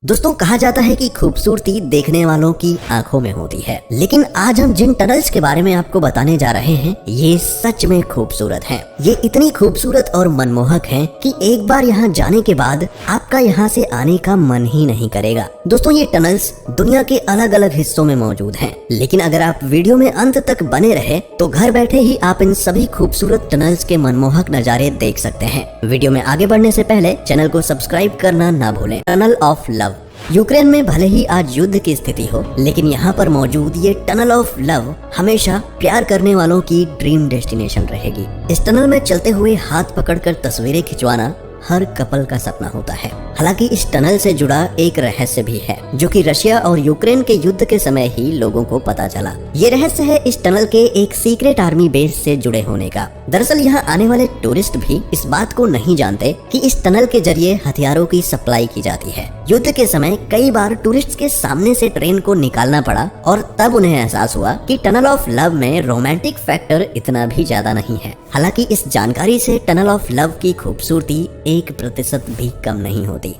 दोस्तों कहा जाता है कि खूबसूरती देखने वालों की आंखों में होती है, लेकिन आज हम जिन टनल्स के बारे में आपको बताने जा रहे हैं ये सच में खूबसूरत हैं। ये इतनी खूबसूरत और मनमोहक हैं कि एक बार यहाँ जाने के बाद आपका यहाँ से आने का मन ही नहीं करेगा। दोस्तों ये टनल्स दुनिया के अलग अलग हिस्सों में मौजूद हैं, लेकिन अगर आप वीडियो में अंत तक बने रहे तो घर बैठे ही आप इन सभी खूबसूरत टनल्स के मनमोहक नजारे देख सकते हैं। वीडियो में आगे बढ़ने से पहले चैनल को सब्सक्राइब करना ना भूलें। Tunnel of love. यूक्रेन में भले ही आज युद्ध की स्थिति हो, लेकिन यहाँ पर मौजूद ये टनल ऑफ लव हमेशा प्यार करने वालों की ड्रीम डेस्टिनेशन रहेगी। इस टनल में चलते हुए हाथ पकड़कर तस्वीरें खिंचवाना हर कपल का सपना होता है। हालांकि इस टनल से जुड़ा एक रहस्य भी है जो कि रशिया और यूक्रेन के युद्ध के समय ही लोगों को पता चला। ये रहस्य है इस टनल के एक सीक्रेट आर्मी बेस से जुड़े होने का। दरअसल यहाँ आने वाले टूरिस्ट भी इस बात को नहीं जानते कि इस टनल के जरिए हथियारों की सप्लाई की जाती है। युद्ध के समय कई बार टूरिस्ट के सामने से ट्रेन को निकालना पड़ा और तब उन्हें एहसास हुआ कि टनल ऑफ लव में रोमांटिक फैक्टर इतना भी ज्यादा नहीं है। हालांकि इस जानकारी से टनल ऑफ लव की खूबसूरती 1% भी कम नहीं होती।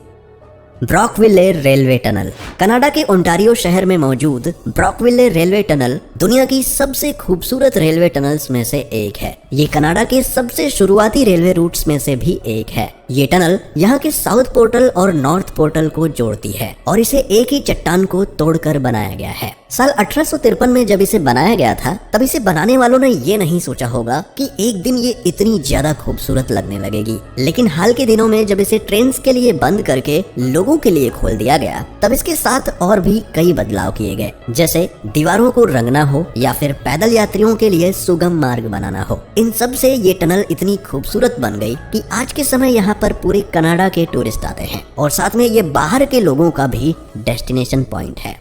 ब्रॉकविले रेलवे टनल। कनाडा के ओंटारियो शहर में मौजूद ब्रॉकविले रेलवे टनल दुनिया की सबसे खूबसूरत रेलवे टनल्स में से एक है। ये कनाडा के सबसे शुरुआती रेलवे रूट्स में से भी एक है। ये टनल यहाँ के साउथ पोर्टल और नॉर्थ पोर्टल को जोड़ती है और इसे एक ही चट्टान को तोड़कर बनाया गया है। साल 1853 में जब इसे बनाया गया था तब इसे बनाने वालों ने ये नहीं सोचा होगा कि एक दिन ये इतनी ज्यादा खूबसूरत लगने लगेगी। लेकिन हाल के दिनों में जब इसे ट्रेन के लिए बंद करके लोगों के लिए खोल दिया गया तब इसके साथ और भी कई बदलाव किए गए, जैसे दीवारों को रंगना हो या फिर पैदल यात्रियों के लिए सुगम मार्ग बनाना हो। इन सब से ये टनल इतनी खूबसूरत बन गई कि आज के समय यहाँ पर पूरे कनाडा के टूरिस्ट आते हैं और साथ में ये बाहर के लोगों का भी डेस्टिनेशन पॉइंट है।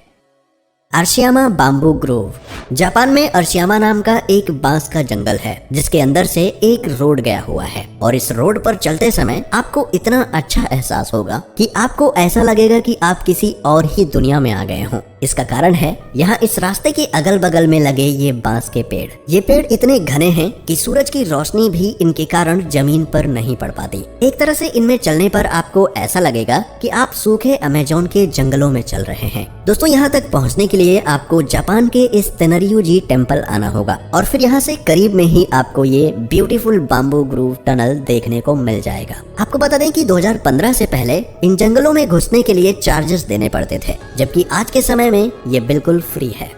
अरशियामा बाम्बू ग्रोव। जापान में अरशियामा नाम का एक बांस का जंगल है जिसके अंदर से एक रोड गया हुआ है और इस रोड पर चलते समय आपको इतना अच्छा एहसास होगा कि आपको ऐसा लगेगा कि आप किसी और ही दुनिया में आ गए हों। इसका कारण है यहाँ इस रास्ते के अगल बगल में लगे ये बांस के पेड़। ये पेड़ इतने घने हैं कि सूरज की रोशनी भी इनके कारण जमीन पर नहीं पड़ पाती। एक तरह से इनमें चलने पर आपको ऐसा लगेगा कि आप सूखे अमेज़न के जंगलों में चल रहे हैं। दोस्तों यहाँ तक पहुँचने के लिए आपको जापान के इस तेनरियुजी टेम्पल आना होगा और फिर यहाँ से करीब में ही आपको ये ब्यूटीफुल बाम्बू ग्रूव टनल देखने को मिल जाएगा। आपको बता दें कि 2015 से पहले इन जंगलों में घुसने के लिए चार्जेस देने पड़ते थे, जबकि आज के समय में ये बिल्कुल फ्री है।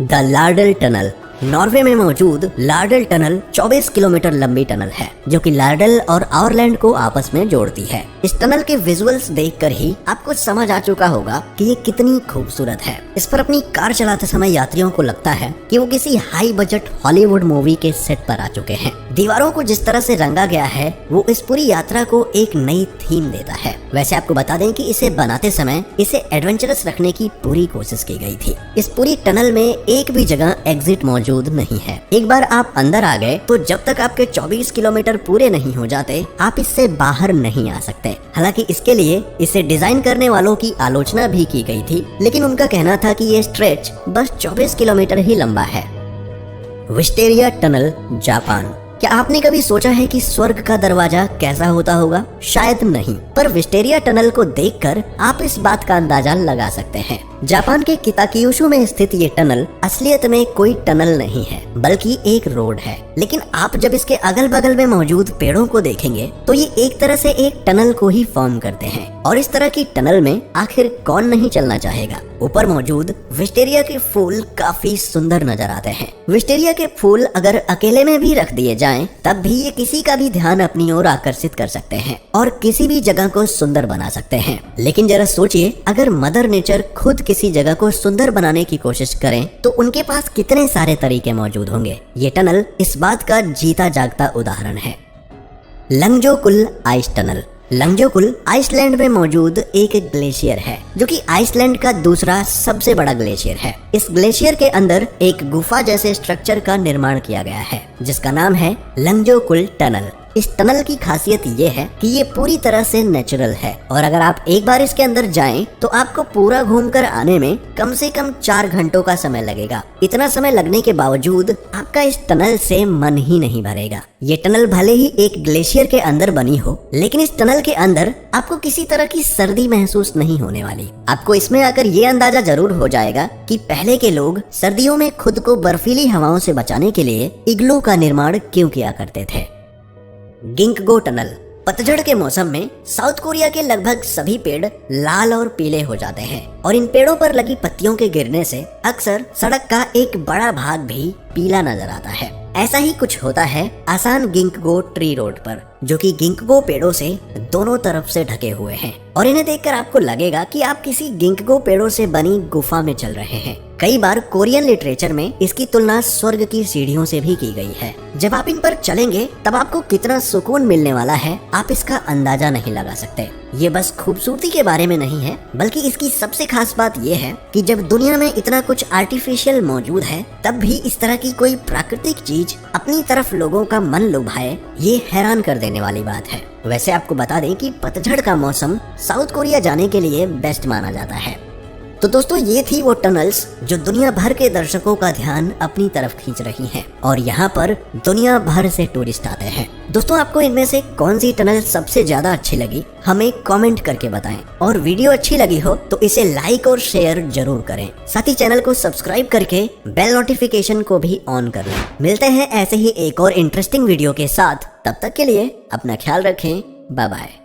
The लार्डल tunnel. नॉर्वे में मौजूद लार्डल टनल 24 किलोमीटर लंबी टनल है जो कि लार्डल और आयरलैंड को आपस में जोड़ती है। इस टनल के विजुअल्स देखकर ही आपको समझ आ चुका होगा कि ये कितनी खूबसूरत है। इस पर अपनी कार चलाते समय यात्रियों को लगता है कि वो किसी हाई बजट हॉलीवुड मूवी के सेट पर आ चुके हैं। दीवारों को जिस तरह से रंगा गया है वो इस पूरी यात्रा को एक नई थीम देता है। वैसे आपको बता दें कि इसे बनाते समय इसे एडवेंचरस रखने की पूरी कोशिश की गई थी। इस पूरी टनल में एक भी जगह एग्जिट मौजूद नहीं है। एक बार आप अंदर आ गए तो जब तक आपके 24 किलोमीटर पूरे नहीं हो जाते आप इससे बाहर नहीं आ सकते। हालांकि इसके लिए इसे डिजाइन करने वालों की आलोचना भी की गई थी, लेकिन उनका कहना था कि ये स्ट्रेच बस 24 किलोमीटर ही लंबा है। Wisteria tunnel, Japan. क्या आपने कभी सोचा है कि स्वर्ग का दरवाजा कैसा होता होगा? शायद नहीं, पर विस्टेरिया टनल को देखकर आप इस बात का अंदाजा लगा सकते हैं। जापान के किताकियोशु में स्थित ये टनल असलियत में कोई टनल नहीं है बल्कि एक रोड है। लेकिन आप जब इसके अगल बगल में मौजूद पेड़ों को देखेंगे तो ये एक तरह से एक टनल को ही फॉर्म करते हैं और इस तरह की टनल में आखिर कौन नहीं चलना चाहेगा। ऊपर मौजूद विस्टेरिया के फूल काफी सुंदर नजर आते हैं। विस्टेरिया के फूल अगर अकेले में भी रख दिए जाएं तब भी ये किसी का भी ध्यान अपनी ओर आकर्षित कर सकते हैं और किसी भी जगह को सुंदर बना सकते हैं। लेकिन जरा सोचिए, अगर मदर नेचर खुद किसी जगह को सुंदर बनाने की कोशिश करें तो उनके पास कितने सारे तरीके मौजूद होंगे। ये टनल इस बात का जीता जागता उदाहरण है। लंगजोकुल आइस टनल। लंगजोकुल आइसलैंड में मौजूद एक ग्लेशियर है जो कि आइसलैंड का दूसरा सबसे बड़ा ग्लेशियर है। इस ग्लेशियर के अंदर एक गुफा जैसे स्ट्रक्चर का निर्माण किया गया है जिसका नाम है लंगजोकुल टनल। इस टनल की खासियत ये है कि ये पूरी तरह से नेचुरल है और अगर आप एक बार इसके अंदर जाएं तो आपको पूरा घूमकर आने में कम से कम 4 घंटों का समय लगेगा। इतना समय लगने के बावजूद आपका इस टनल से मन ही नहीं भरेगा। ये टनल भले ही एक ग्लेशियर के अंदर बनी हो, लेकिन इस टनल के अंदर आपको किसी तरह की सर्दी महसूस नहीं होने वाली। आपको इसमें आकर ये अंदाजा जरूर हो जाएगा कि पहले के लोग सर्दियों में खुद को बर्फीली हवाओं से बचाने के लिए इग्लू का निर्माण क्यों किया करते थे। गिंकगो टनल। पतझड़ के मौसम में साउथ कोरिया के लगभग सभी पेड़ लाल और पीले हो जाते हैं और इन पेड़ों पर लगी पत्तियों के गिरने से अक्सर सड़क का एक बड़ा भाग भी पीला नजर आता है। ऐसा ही कुछ होता है आसान गिंकगो ट्री रोड पर, जो कि गिंकगो पेड़ों से दोनों तरफ से ढके हुए हैं और इन्हें देखकर आपको लगेगा कि आप किसी गिंकगो पेड़ों से बनी गुफा में चल रहे हैं। कई बार कोरियन लिटरेचर में इसकी तुलना स्वर्ग की सीढ़ियों से भी की गई है। जब आप इन पर चलेंगे तब आपको कितना सुकून मिलने वाला है आप इसका अंदाजा नहीं लगा सकते। ये बस खूबसूरती के बारे में नहीं है, बल्कि इसकी सबसे खास बात ये है कि जब दुनिया में इतना कुछ आर्टिफिशियल मौजूद है तब भी इस तरह की कोई प्राकृतिक चीज अपनी तरफ लोगों का मन लुभाए, ये हैरान कर देने वाली बात है। वैसे आपको बता दें कि पतझड़ का मौसम साउथ कोरिया जाने के लिए बेस्ट माना जाता है। तो दोस्तों ये थी वो टनल्स जो दुनिया भर के दर्शकों का ध्यान अपनी तरफ खींच रही हैं और यहाँ पर दुनिया भर से टूरिस्ट आते हैं। दोस्तों आपको इनमें से कौन सी टनल सबसे ज्यादा अच्छी लगी हमें कमेंट करके बताएं और वीडियो अच्छी लगी हो तो इसे लाइक और शेयर जरूर करें। साथ ही चैनल को सब्सक्राइब करके बेल नोटिफिकेशन को भी ऑन कर लें। मिलते हैं ऐसे ही एक और इंटरेस्टिंग वीडियो के साथ, तब तक के लिए अपना ख्याल रखें। Bye bye.